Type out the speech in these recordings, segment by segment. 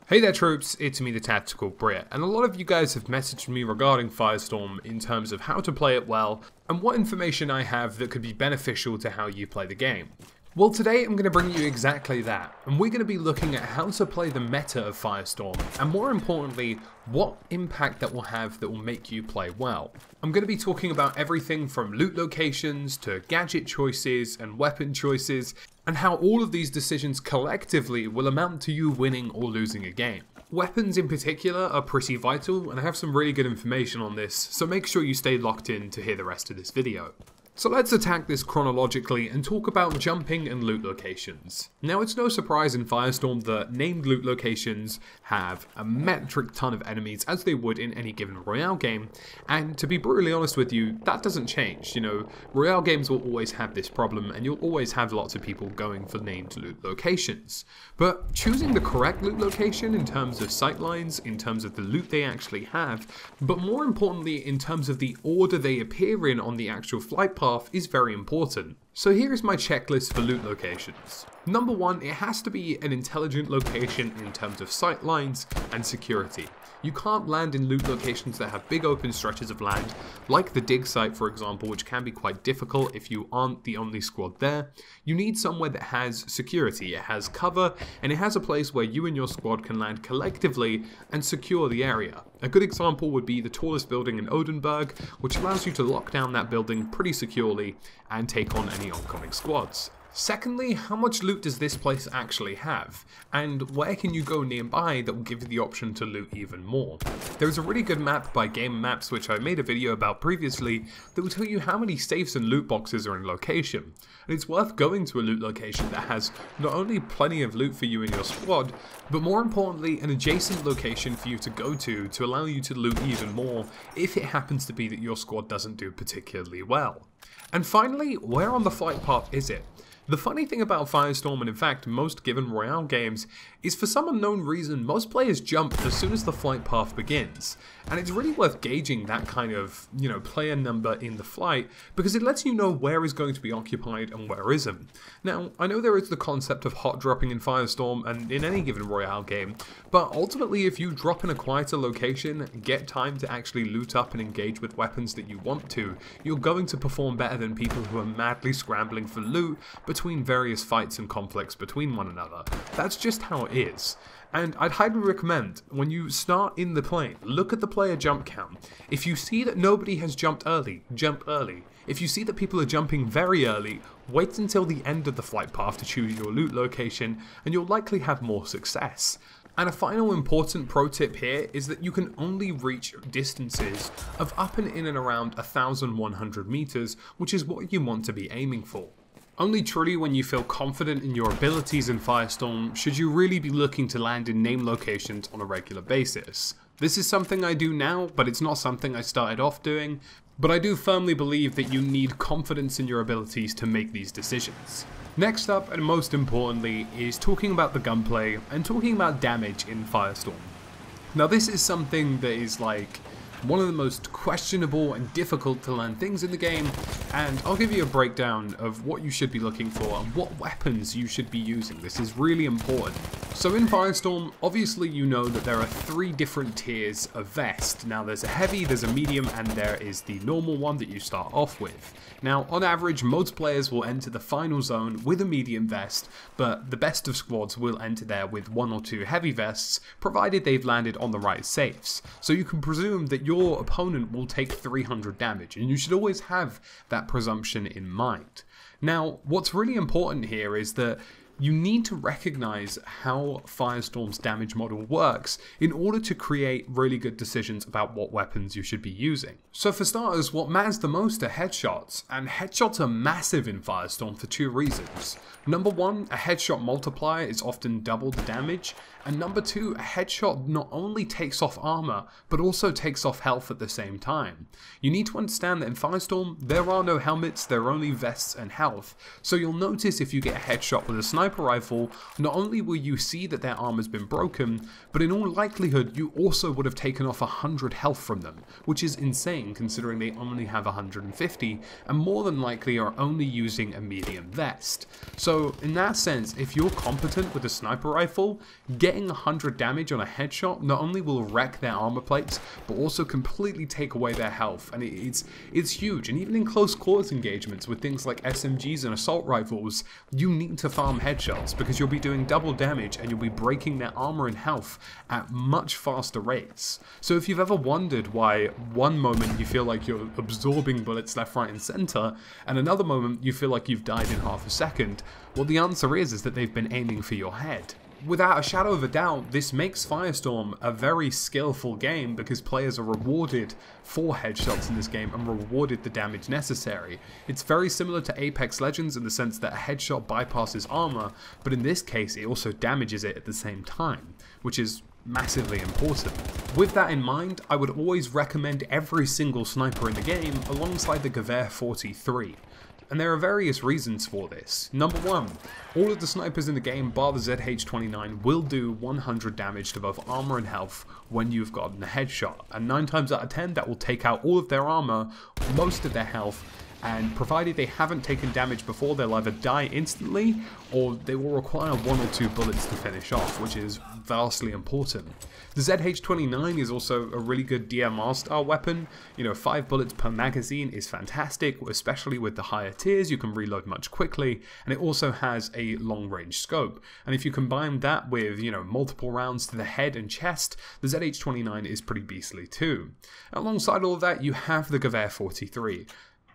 Hey there troops, it's me TheTacticalBrit, and a lot of you guys have messaged me regarding Firestorm in terms of how to play it well, and what information I have that could be beneficial to how you play the game. Well, today I'm going to bring you exactly that, and we're going to be looking at how to play the meta of Firestorm, and more importantly, what impact that will have that will make you play well. I'm going to be talking about everything from loot locations to gadget choices and weapon choices, and how all of these decisions collectively will amount to you winning or losing a game. Weapons in particular are pretty vital, and I have some really good information on this, so make sure you stay locked in to hear the rest of this video. So let's attack this chronologically and talk about jumping and loot locations. Now it's no surprise in Firestorm that named loot locations have a metric ton of enemies as they would in any given Royale game, and to be brutally honest with you, that doesn't change. You know, Royale games will always have this problem and you'll always have lots of people going for named loot locations. But choosing the correct loot location in terms of sightlines, in terms of the loot they actually have, but more importantly in terms of the order they appear in on the actual flight path is very important. So here is my checklist for loot locations. Number one, it has to be an intelligent location in terms of sightlines and security. You can't land in loot locations that have big open stretches of land, like the dig site for example, which can be quite difficult if you aren't the only squad there. You need somewhere that has security, it has cover, and it has a place where you and your squad can land collectively and secure the area. A good example would be the tallest building in Odenburg, which allows you to lock down that building pretty securely and take on any oncoming squads. Secondly, how much loot does this place actually have? And where can you go nearby that will give you the option to loot even more? There is a really good map by Game Maps, which I made a video about previously, that will tell you how many safes and loot boxes are in location. And it's worth going to a loot location that has not only plenty of loot for you and your squad, but more importantly an adjacent location for you to go to allow you to loot even more if it happens to be that your squad doesn't do particularly well. And finally, where on the flight path is it? The funny thing about Firestorm, and in fact most given Royale games, is for some unknown reason most players jump as soon as the flight path begins. And it's really worth gauging that kind of, player number in the flight, because it lets you know where is going to be occupied and where isn't. Now, I know there is the concept of hot dropping in Firestorm and in any given Royale game, but ultimately if you drop in a quieter location, get time to actually loot up and engage with weapons that you want to, you're going to perform better than people who are madly scrambling for loot between various fights and conflicts between one another. That's just how it is. And I'd highly recommend, when you start in the plane, look at the player jump count. If you see that nobody has jumped early, jump early. If you see that people are jumping very early, wait until the end of the flight path to choose your loot location, and you'll likely have more success. And a final important pro tip here is that you can only reach distances of up and in and around 1,100 meters, which is what you want to be aiming for. Only truly when you feel confident in your abilities in Firestorm should you really be looking to land in named locations on a regular basis. This is something I do now, but it's not something I started off doing, but I do firmly believe that you need confidence in your abilities to make these decisions. Next up, and most importantly, is talking about the gunplay and talking about damage in Firestorm. Now this is something that is like one of the most questionable and difficult to learn things in the game, and I'll give you a breakdown of what you should be looking for and what weapons you should be using. This is really important. So in Firestorm, obviously you know that there are 3 different tiers of vest. Now there's a heavy, there's a medium, and there is the normal one that you start off with. Now on average, most players will enter the final zone with a medium vest, but the best of squads will enter there with 1 or 2 heavy vests, provided they've landed on the right safes. So you can presume that your opponent will take 300 damage, and you should always have that presumption in mind. Now, what's really important here is that you need to recognize how Firestorm's damage model works in order to create really good decisions about what weapons you should be using. So for starters, what matters the most are headshots, and headshots are massive in Firestorm for 2 reasons. Number 1, a headshot multiplier is often double the damage, and number 2, a headshot not only takes off armor, but also takes off health at the same time. You need to understand that in Firestorm, there are no helmets, there are only vests and health, so you'll notice if you get a headshot with a sniper sniper rifle, not only will you see that their armor's been broken, but in all likelihood you also would have taken off 100 health from them, which is insane considering they only have 150 and more than likely are only using a medium vest. So in that sense, if you're competent with a sniper rifle, getting 100 damage on a headshot not only will wreck their armor plates, but also completely take away their health, and it's huge. And even in close quarters engagements with things like SMGs and assault rifles, you need to farm headshots because you'll be doing double damage and you'll be breaking their armor and health at much faster rates. So if you've ever wondered why one moment you feel like you're absorbing bullets left, right and center, and another moment you feel like you've died in half a second, well, the answer is that they've been aiming for your head. Without a shadow of a doubt, this makes Firestorm a very skillful game because players are rewarded for headshots in this game and rewarded the damage necessary. It's very similar to Apex Legends in the sense that a headshot bypasses armor, but in this case it also damages it at the same time, which is massively important. With that in mind, I would always recommend every single sniper in the game alongside the Gewehr 43. And there are various reasons for this. Number one, all of the snipers in the game bar the ZH-29 will do 100 damage to both armor and health when you've gotten a headshot, and 9 times out of 10 that will take out all of their armor, most of their health, and provided they haven't taken damage before, they'll either die instantly or they will require 1 or 2 bullets to finish off, which is vastly important. The ZH-29 is also a really good DMR style weapon. 5 bullets per magazine is fantastic, especially with the higher tiers. You can reload much quickly, and it also has a long range scope. And if you combine that with, multiple rounds to the head and chest, the ZH-29 is pretty beastly too. Alongside all of that, you have the Gewehr 43.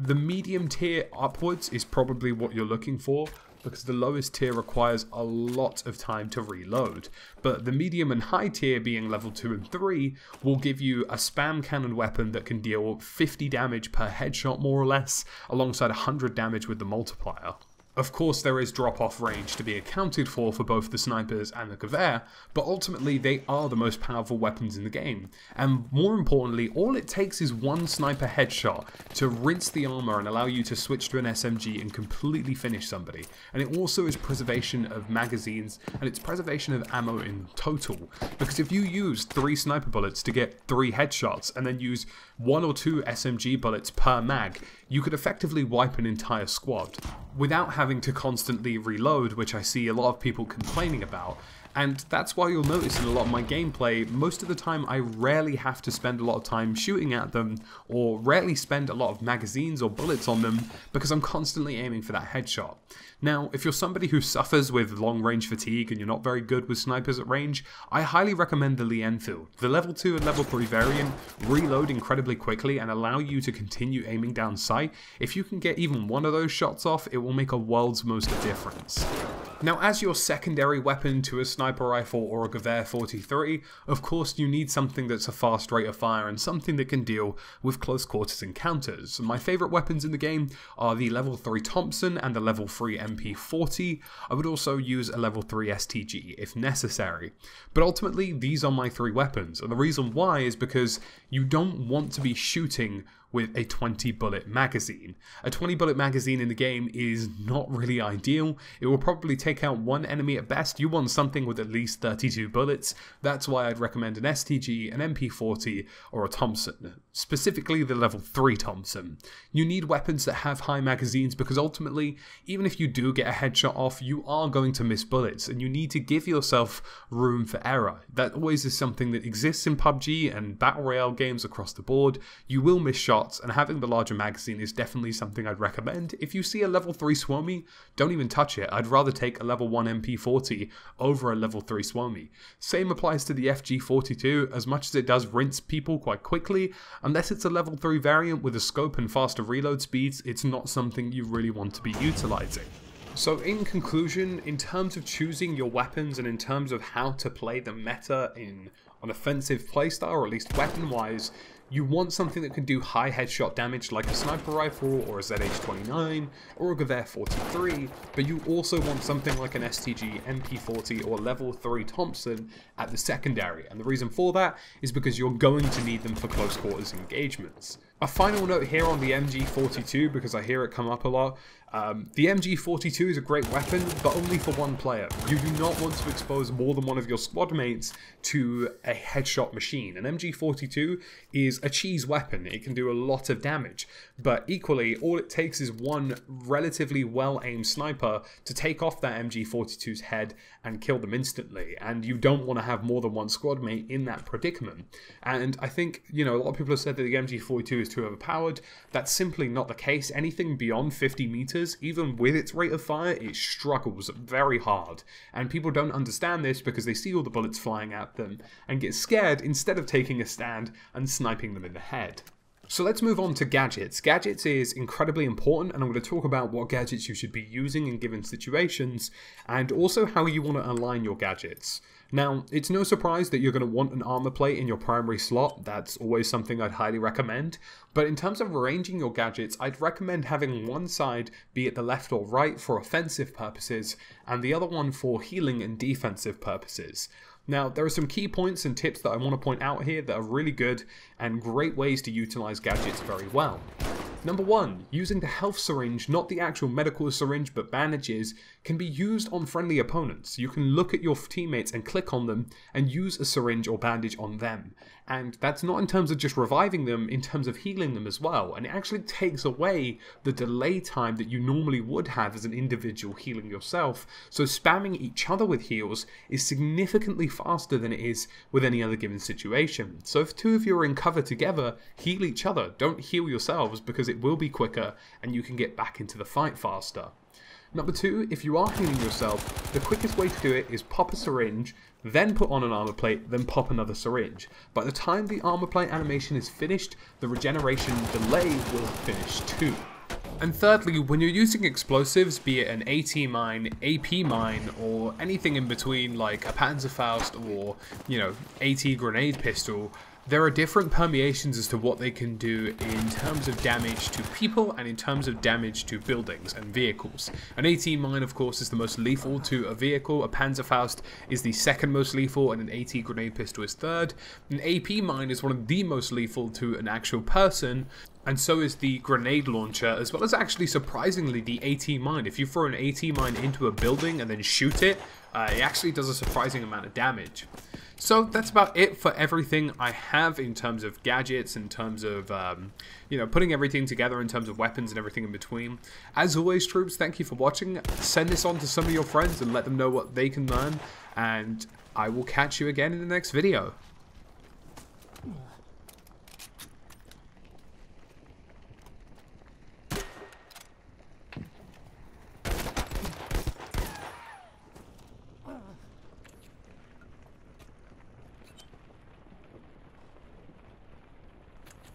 The medium tier upwards is probably what you're looking for, because the lowest tier requires a lot of time to reload, but the medium and high tier, being level 2 and 3, will give you a spam cannon weapon that can deal 50 damage per headshot more or less, alongside 100 damage with the multiplier. Of course, there is drop-off range to be accounted for both the snipers and the Gewehr, but ultimately they are the most powerful weapons in the game. And more importantly, all it takes is one sniper headshot to rinse the armor and allow you to switch to an SMG and completely finish somebody. And it also is preservation of magazines, and it's preservation of ammo in total. Because if you use 3 sniper bullets to get 3 headshots, and then use 1 or 2 SMG bullets per mag, you could effectively wipe an entire squad without having to constantly reload, which I see a lot of people complaining about. And that's why you'll notice in a lot of my gameplay, most of the time I rarely have to spend a lot of time shooting at them, or rarely spend a lot of magazines or bullets on them, because I'm constantly aiming for that headshot. Now, if you're somebody who suffers with long range fatigue and you're not very good with snipers at range, I highly recommend the Lee Enfield. The level 2 and level 3 variant reload incredibly quickly and allow you to continue aiming down sight. If you can get even one of those shots off, it will make a world's most difference. Now, as your secondary weapon to a sniper rifle or a Gewehr 43, of course you need something that's a fast rate of fire and something that can deal with close quarters encounters. My favourite weapons in the game are the level 3 Thompson and the level 3 MP40. I would also use a level 3 STG if necessary. But ultimately, these are my 3 weapons, and the reason why is because you don't want to be shooting with a 20 bullet magazine. A 20 bullet magazine in the game is not really ideal. It will probably take out 1 enemy at best. You want something with at least 32 bullets. That's why I'd recommend an STG, an MP40, or a Thompson. Specifically the level 3 Thompson. You need weapons that have high magazines because ultimately, even if you do get a headshot off, you are going to miss bullets, and you need to give yourself room for error. That always is something that exists in PUBG and Battle Royale games across the board. You will miss shots, and having the larger magazine is definitely something I'd recommend. If you see a level 3 Swomie, don't even touch it. I'd rather take a level 1 MP40 over a level 3 Swomie. Same applies to the FG42, as much as it does rinse people quite quickly. Unless it's a level 3 variant with a scope and faster reload speeds, it's not something you really want to be utilizing. So in conclusion, in terms of choosing your weapons and in terms of how to play the meta in an offensive playstyle, or at least weapon-wise, you want something that can do high headshot damage like a sniper rifle or a ZH-29 or a Gewehr 43, but you also want something like an STG, MP40 or level 3 Thompson at the secondary, and the reason for that is because you're going to need them for close quarters engagements. A final note here on the MG42, because I hear it come up a lot. The MG42 is a great weapon, but only for one player. You do not want to expose more than one of your squad mates to a headshot machine. An MG42 is a cheese weapon. It can do a lot of damage, but equally, all it takes is one relatively well-aimed sniper to take off that MG42's head and kill them instantly, and you don't want to have more than one squad mate in that predicament. And I think, you know, a lot of people have said that the MG42 is too overpowered. That's simply not the case. Anything beyond 50 meters, even with its rate of fire, it struggles very hard. And people don't understand this because they see all the bullets flying at them and get scared instead of taking a stand and sniping them in the head. So let's move on to gadgets. Gadgets is incredibly important, and I'm going to talk about what gadgets you should be using in given situations, and also how you want to align your gadgets. Now, it's no surprise that you're going to want an armor plate in your primary slot. That's always something I'd highly recommend. But in terms of arranging your gadgets, I'd recommend having one side be at the left or right for offensive purposes, and the other one for healing and defensive purposes. Now, there are some key points and tips that I want to point out here that are really good and great ways to utilize gadgets very well. Number 1, using the health syringe, not the actual medical syringe but bandages, can be used on friendly opponents. You can look at your teammates and click on them and use a syringe or bandage on them. And that's not in terms of just reviving them, in terms of healing them as well. And it actually takes away the delay time that you normally would have as an individual healing yourself. So spamming each other with heals is significantly faster than it is with any other given situation. So if two of you are in cover together, heal each other. Don't heal yourselves, because it will be quicker and you can get back into the fight faster. Number 2, if you are healing yourself, the quickest way to do it is pop a syringe, then put on an armor plate, then pop another syringe. By the time the armor plate animation is finished, the regeneration delay will have finished too. And thirdly, when you're using explosives, be it an AT mine, AP mine, or anything in between like a Panzerfaust or, you know, AT grenade pistol, there are different permeations as to what they can do in terms of damage to people and in terms of damage to buildings and vehicles. An AT mine, of course, is the most lethal to a vehicle, a Panzerfaust is the second most lethal, and an AT grenade pistol is third. An AP mine is one of the most lethal to an actual person, and so is the grenade launcher, as well as actually surprisingly the AT mine. If you throw an AT mine into a building and then shoot it, it actually does a surprising amount of damage. So that's about it for everything I have in terms of gadgets, in terms of, you know, putting everything together in terms of weapons and everything in between. As always, troops, thank you for watching. Send this on to some of your friends and let them know what they can learn. And I will catch you again in the next video.